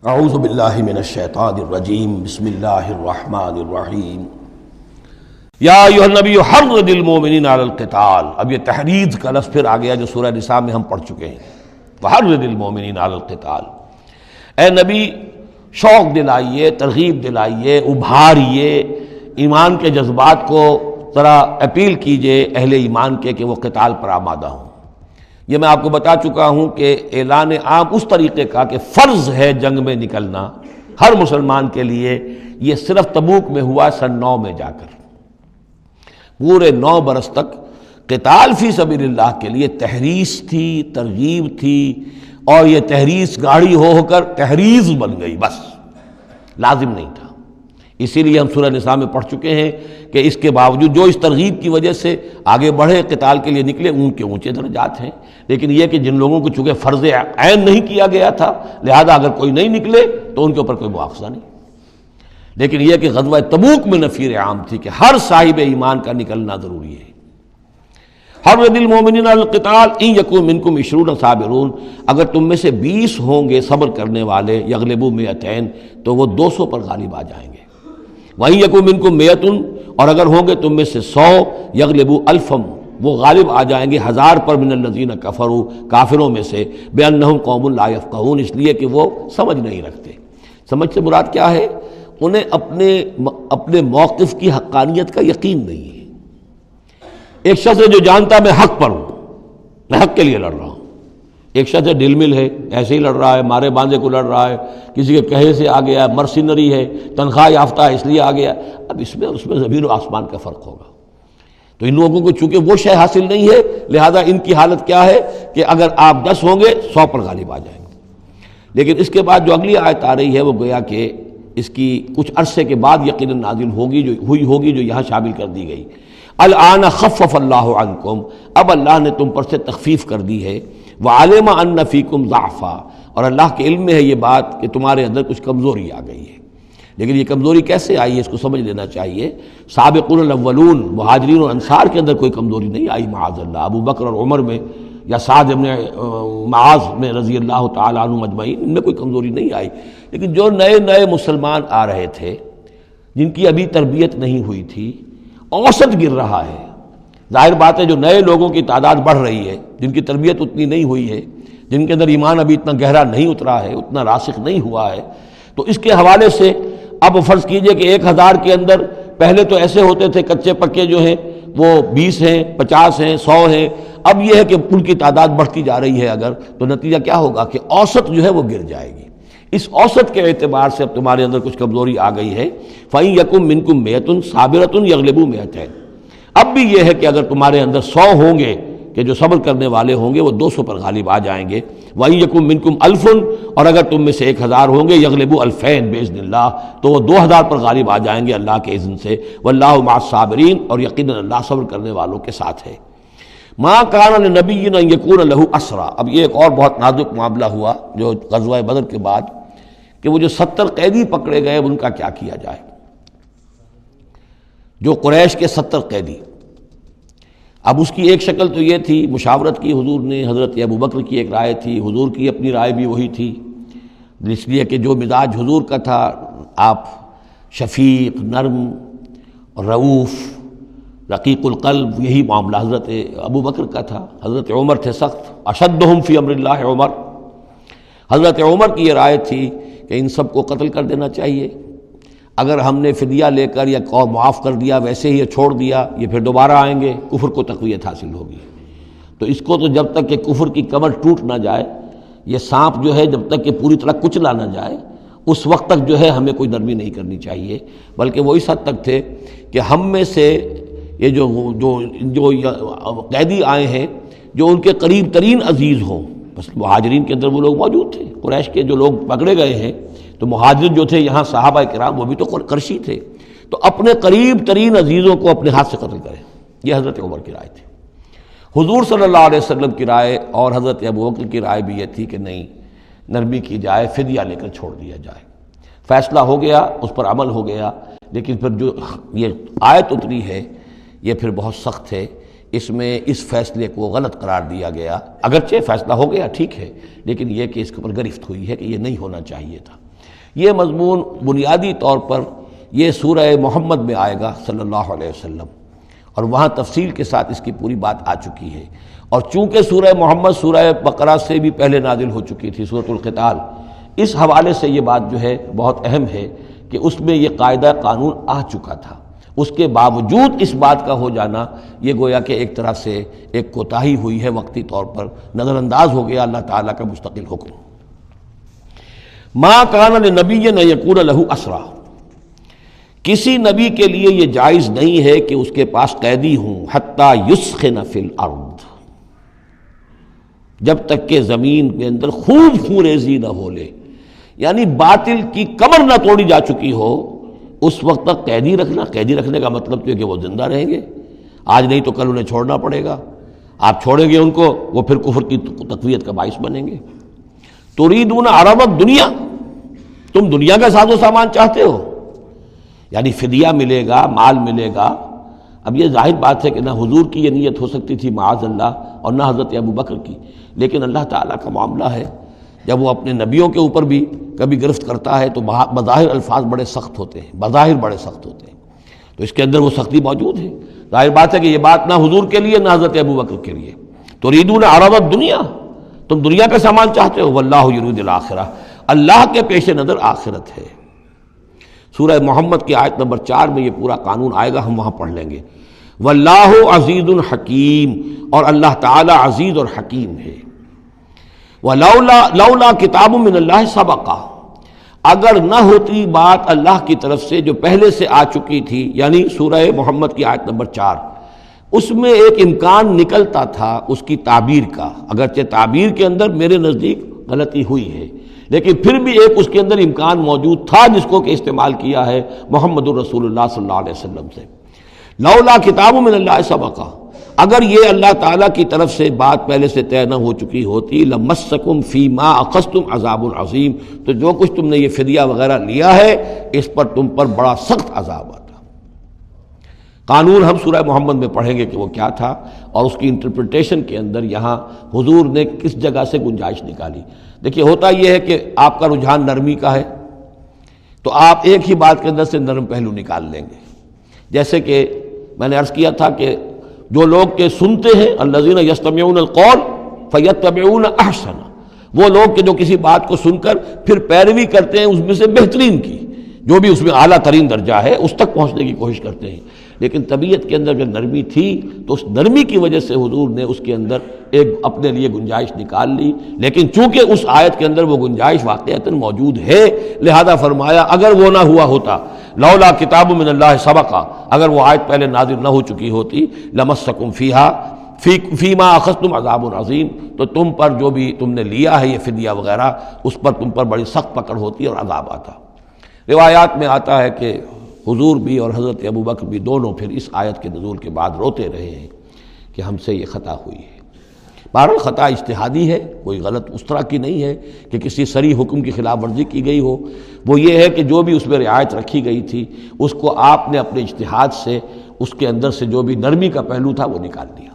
اعوذ باللہ من الشیطان الرجیم بسم اللہ الرحمن الرحیم یا ایھا النبی حرض المؤمنین علی القتال۔ اب یہ تحریض کا لفظ پھر آ گیا جو سورہ نساء میں ہم پڑھ چکے ہیں، وحرض المؤمنین علی القتال۔ اے نبی شوق دلائیے، ترغیب دلائیے، ابھاریے، ایمان کے جذبات کو ذرا اپیل کیجئے اہل ایمان کے کہ وہ قتال پر آمادہ ہوں۔ یہ میں آپ کو بتا چکا ہوں کہ اعلان عام اس طریقے کا کہ فرض ہے جنگ میں نکلنا ہر مسلمان کے لیے، یہ صرف تبوک میں ہوا سن 9 میں جا کر۔ پورے 9 برس تک قتال فی سبیل اللہ کے لیے تحریض تھی، ترغیب تھی، اور یہ تحریض گاڑی ہو کر تحریض بن گئی، بس لازم نہیں تھا۔ اسی لیے ہم سورہ نساء میں پڑھ چکے ہیں کہ اس کے باوجود جو اس ترغیب کی وجہ سے آگے بڑھے، قتال کے لیے نکلے، ان کے اونچے درجات ہیں، لیکن یہ کہ جن لوگوں کو چونکہ فرض عین نہیں کیا گیا تھا، لہذا اگر کوئی نہیں نکلے تو ان کے اوپر کوئی مواخذہ نہیں۔ لیکن یہ کہ غزوہ تبوک میں نفیر عام تھی کہ ہر صاحب ایمان کا نکلنا ضروری ہے۔ حرض المؤمنین علی القتال ان یکن منکم 20 صابرون، اگر تم میں سے 20 ہوں گے صبر کرنے والے، یغلبوا 200، تو وہ 200 پر غالب آ جائیں گے۔ وَإِن يَكُن مِّنكُم 100، اور اگر ہوں گے تم میں سے 100، یغلبوا 1000، وہ غالب آ جائیں گے 1000 پر، من الذین کفروا، کافروں میں سے، بِأَنَّهُمْ قَوْمٌ لَا يَفْقَهُونَ، اس لیے کہ وہ سمجھ نہیں رکھتے۔ سمجھ سے مراد کیا ہے؟ انہیں اپنے موقف کی حقانیت کا یقین نہیں ہے۔ ایک شخص ہے جو جانتا میں حق پر ہوں، میں حق کے لیے لڑ رہا ہوں۔ ایک شخص ہے ڈل مل ہے، ایسے ہی لڑ رہا ہے، مارے باندھے کو لڑ رہا ہے، کسی کے کہے سے آ گیا، مرسینری ہے، تنخواہ یافتہ ہے اس لیے آ گیا۔ اب اس میں اور اس میں زمین و آسمان کا فرق ہوگا۔ تو ان لوگوں کو چونکہ وہ شے حاصل نہیں ہے، لہذا ان کی حالت کیا ہے کہ اگر آپ 10 ہوں گے 100 پر غالب آ جائیں گے۔ لیکن اس کے بعد جو اگلی آیت آ رہی ہے وہ گویا کہ اس کی کچھ عرصے کے بعد یقیناً نازل ہوگی، جو یہاں شامل کر دی گئی۔ الآن خفف اللہ عنکم، اب اللہ نے تم پر سے تخفیف کر دی ہے۔ وعلم ان فیکم ضعفا، اور اللہ کے علم میں ہے یہ بات کہ تمہارے اندر کچھ کمزوری آ گئی ہے۔ لیکن یہ کمزوری کیسے آئی ہے اس کو سمجھ لینا چاہیے۔ سابقون الاولون، مہاجرین اور انصار کے اندر کوئی کمزوری نہیں آئی معاذ اللہ، ابو بکر اور عمر میں یا سعد بن معاذ میں رضی اللہ تعالیٰ عنہ اجمعین، ان میں کوئی کمزوری نہیں آئی۔ لیکن جو نئے مسلمان آ رہے تھے، جن کی ابھی تربیت نہیں ہوئی تھی، اوسط گر رہا ہے۔ ظاہر بات ہے جو نئے لوگوں کی تعداد بڑھ رہی ہے، جن کی تربیت اتنی نہیں ہوئی ہے، جن کے اندر ایمان ابھی اتنا گہرا نہیں اترا ہے، اتنا راسخ نہیں ہوا ہے، تو اس کے حوالے سے اب فرض کیجئے کہ 1000 کے اندر پہلے تو ایسے ہوتے تھے کچے پکے جو ہیں وہ 20 ہیں، 50 ہیں، 100 ہیں، اب یہ ہے کہ ان کی تعداد بڑھتی جا رہی ہے اگر، تو نتیجہ کیا ہوگا کہ اوسط جو ہے وہ گر جائے گی۔ اس اوسط کے اعتبار سے اب تمہارے اندر کچھ کمزوری آ گئی ہے۔ فَإِن يَكُن مِّنكُم 100 صَابِرَةٌ يَغْلِبُوا 200، اب بھی یہ ہے کہ اگر تمہارے اندر 100 ہوں گے کہ جو صبر کرنے والے ہوں گے وہ 200 پر غالب آ جائیں گے۔ وَإِن يَكُن مِّنكُم 1000، اور اگر تم میں سے 1000 ہوں گے، يَغْلِبُوا 2000 بِإِذْنِ اللَّهِ، تو وہ 2000 پر غالب آ جائیں گے اللہ کے اذن سے۔ وَاللَّهُ مَعَ الصَّابِرِينَ، اور یقیناً اللہ صبر کرنے والوں کے ساتھ ہے۔ مَا كَانَ لِنَبِيٍّ أَن يَكُونَ لَهُ أَسْرَىٰ، اب یہ ایک اور بہت نازک معاملہ ہوا جو غزوہ بدر کے بعد، کہ وہ جو 70 قیدی پکڑے گئے ان کا کیا کیا جائے۔ جو قریش کے 70 قیدی، اب اس کی ایک شکل تو یہ تھی، مشاورت کی حضور نے، حضرت ابو بکر کی ایک رائے تھی، حضور کی اپنی رائے بھی وہی تھی، اس لیے کہ جو مزاج حضور کا تھا، آپ شفیق، نرم، رؤوف، رقیق القلب، یہی معاملہ حضرت ابو بکر کا تھا۔ حضرت عمر تھے سخت، اشدہم فی امر اللہ عمر، حضرت عمر کی یہ رائے تھی کہ ان سب کو قتل کر دینا چاہیے۔ اگر ہم نے فدیہ لے کر یا قوم معاف کر دیا، ویسے ہی چھوڑ دیا، یہ پھر دوبارہ آئیں گے، کفر کو تقویت حاصل ہوگی۔ تو اس کو تو جب تک کہ کفر کی کمر ٹوٹ نہ جائے، یہ سانپ جو ہے جب تک کہ پوری طرح کچلا نہ جائے، اس وقت تک جو ہے ہمیں کوئی نرمی نہیں کرنی چاہیے، بلکہ وہ اس حد تک تھے کہ ہم میں سے یہ جو قیدی آئے ہیں جو ان کے قریب ترین عزیز ہوں، بس مہاجرین کے اندر وہ لوگ موجود تھے، قریش کے جو لوگ پکڑے گئے ہیں، تو مہاجر جو تھے یہاں صحابہ کرام وہ بھی تو قرشی تھے، تو اپنے قریب ترین عزیزوں کو اپنے ہاتھ سے قتل کریں۔ یہ حضرت عمر کی رائے تھی۔ حضور صلی اللہ علیہ وسلم کی رائے اور حضرت ابو بکر کی رائے بھی یہ تھی کہ نہیں، نرمی کی جائے، فدیہ لے کر چھوڑ دیا جائے۔ فیصلہ ہو گیا، اس پر عمل ہو گیا، لیکن پھر جو یہ آیت اتری ہے یہ پھر بہت سخت ہے۔ اس میں اس فیصلے کو غلط قرار دیا گیا، اگرچہ فیصلہ ہو گیا ٹھیک ہے، لیکن یہ کہ اس کے اوپر گرفت ہوئی ہے کہ یہ نہیں ہونا چاہیے تھا۔ یہ مضمون بنیادی طور پر یہ سورہ محمد میں آئے گا صلی اللہ علیہ وسلم، اور وہاں تفصیل کے ساتھ اس کی پوری بات آ چکی ہے۔ اور چونکہ سورہ محمد سورہ بقرہ سے بھی پہلے نازل ہو چکی تھی، سورۃ القتال، اس حوالے سے یہ بات جو ہے بہت اہم ہے کہ اس میں یہ قاعدہ قانون آ چکا تھا، اس کے باوجود اس بات کا ہو جانا یہ گویا کہ ایک طرح سے ایک کوتاہی ہوئی ہے، وقتی طور پر نظر انداز ہو گیا اللہ تعالیٰ کا مستقل حکم۔ ما کان لنبی ان یکون لہ اسریٰ، کسی نبی کے لیے یہ جائز نہیں ہے کہ اس کے پاس قیدی ہوں، حتی یسخن فی الارض، جب تک کہ زمین کے اندر خوب خونریزی نہ ہو لے، یعنی باطل کی کمر نہ توڑی جا چکی ہو، اس وقت تک قیدی رکھنا۔ قیدی رکھنے کا مطلب تو ہے کہ وہ زندہ رہیں گے، آج نہیں تو کل انہیں چھوڑنا پڑے گا، آپ چھوڑیں گے ان کو، وہ پھر کفر کی تقویت کا باعث بنیں گے۔ تريدون عرض الدنیا، تم دنیا کا ساز و سامان چاہتے ہو، یعنی فدیہ ملے گا، مال ملے گا۔ اب یہ ظاہر بات ہے کہ نہ حضور کی یہ نیت ہو سکتی تھی معاذ اللہ، اور نہ حضرت ابو بکر کی، لیکن اللہ تعالیٰ کا معاملہ ہے، جب وہ اپنے نبیوں کے اوپر بھی کبھی گرفت کرتا ہے تو بظاہر الفاظ بڑے سخت ہوتے ہیں، بظاہر بڑے سخت ہوتے ہیں، تو اس کے اندر وہ سختی موجود ہے۔ ظاہر بات ہے کہ یہ بات نہ حضور کے لیے نہ حضرت ابو بکر کے لیے۔ تريدون عرض الدنیا، تم دنیا کا سامان چاہتے ہو، واللہ یرید الآخرہ، اللہ کے پیش نظر آخرت ہے۔ سورہ محمد کی آیت نمبر 4 میں یہ پورا قانون آئے گا، ہم وہاں پڑھ لیں گے۔ واللہ عزیز حکیم، اور اللہ تعالی عزیز اور حکیم ہے۔ لولا کتاب من اللہ سبقہ، اگر نہ ہوتی بات اللہ کی طرف سے جو پہلے سے آ چکی تھی، یعنی سورہ محمد کی آیت نمبر 4، اس میں ایک امکان نکلتا تھا اس کی تعبیر کا، اگرچہ تعبیر کے اندر میرے نزدیک غلطی ہوئی ہے، لیکن پھر بھی ایک اس کے اندر امکان موجود تھا جس کو کہ استعمال کیا ہے محمد الرسول اللہ صلی اللہ علیہ وسلم سے۔ لولا کتاب من اللہ سبقہ، اگر یہ اللہ تعالیٰ کی طرف سے بات پہلے سے طے نہ ہو چکی ہوتی، لمسکم فیما اخذتم عذاب عظیم، تو جو کچھ تم نے یہ فدیہ وغیرہ لیا ہے اس پر تم پر بڑا سخت عذاب آتا۔ قانون ہم سورہ محمد میں پڑھیں گے کہ وہ کیا تھا، اور اس کی انٹرپریٹیشن کے اندر یہاں حضور نے کس جگہ سے گنجائش نکالی۔ دیکھیے ہوتا یہ ہے کہ آپ کا رجحان نرمی کا ہے تو آپ ایک ہی بات کے اندر سے نرم پہلو نکال لیں گے، جیسے کہ میں نے عرض کیا تھا کہ جو لوگ کے سنتے ہیں الذین یستمعون القول فیتبعون احسنہ، وہ لوگ کہ جو کسی بات کو سن کر پھر پیروی کرتے ہیں اس میں سے بہترین کی، جو بھی اس میں اعلیٰ ترین درجہ ہے اس تک پہنچنے کی کوشش کرتے ہیں۔ لیکن طبیعت کے اندر جو نرمی تھی تو اس نرمی کی وجہ سے حضور نے اس کے اندر ایک اپنے لیے گنجائش نکال لی، لیکن چونکہ اس آیت کے اندر وہ گنجائش واقعتاً موجود ہے، لہذا فرمایا اگر وہ نہ ہوا ہوتا، لولا کتاب من اللہ سبقہ، اگر وہ آیت پہلے نازل نہ ہو چکی ہوتی، لمسکم فیما اخذتم عذاب عظیم، تو تم پر جو بھی تم نے لیا ہے یہ فدیہ وغیرہ، اس پر تم پر بڑی سخت پکڑ ہوتی اور عذاب آتا۔ روایات میں آتا ہے کہ حضور بھی اور حضرت ابو بکر بھی دونوں پھر اس آیت کے نزول کے بعد روتے رہے ہیں کہ ہم سے یہ خطا ہوئی ہے۔ بہرحال خطا اجتہادی ہے، کوئی غلط اس طرح کی نہیں ہے کہ کسی صریح حکم کی خلاف ورزی کی گئی ہو، وہ یہ ہے کہ جو بھی اس میں رعایت رکھی گئی تھی اس کو آپ نے اپنے اجتہاد سے اس کے اندر سے جو بھی نرمی کا پہلو تھا وہ نکال دیا۔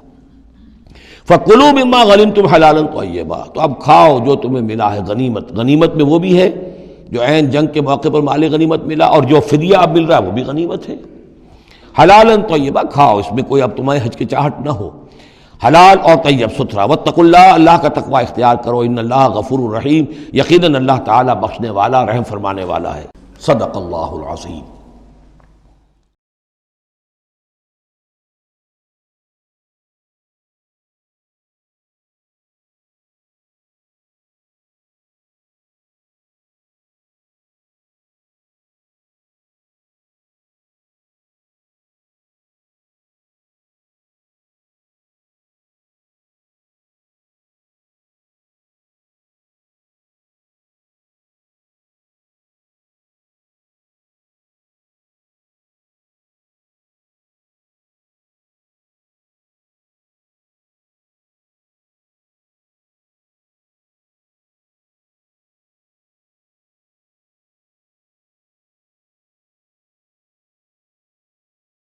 فَكُلُوا مِمَّا غَنِمْتُمْ حَلَالًا طَيِّبًا، تو اب کھاؤ جو تمہیں ملا ہے غنیمت۔ غنیمت میں وہ بھی ہے جو عین جنگ کے موقع پر مال غنیمت ملا، اور جو فدیہ اب مل رہا ہے وہ بھی غنیمت ہے۔ حلالاً طیبہ، کھاؤ، اس میں کوئی اب تمہیں ہچکچاہٹ نہ ہو، حلال اور طیب ستھرا۔ واتقوا اللہ، اللہ کا تقوی اختیار کرو، ان اللہ غفور رحیم، یقیناً اللہ تعالیٰ بخشنے والا رحم فرمانے والا ہے۔ صدق اللہ العظیم۔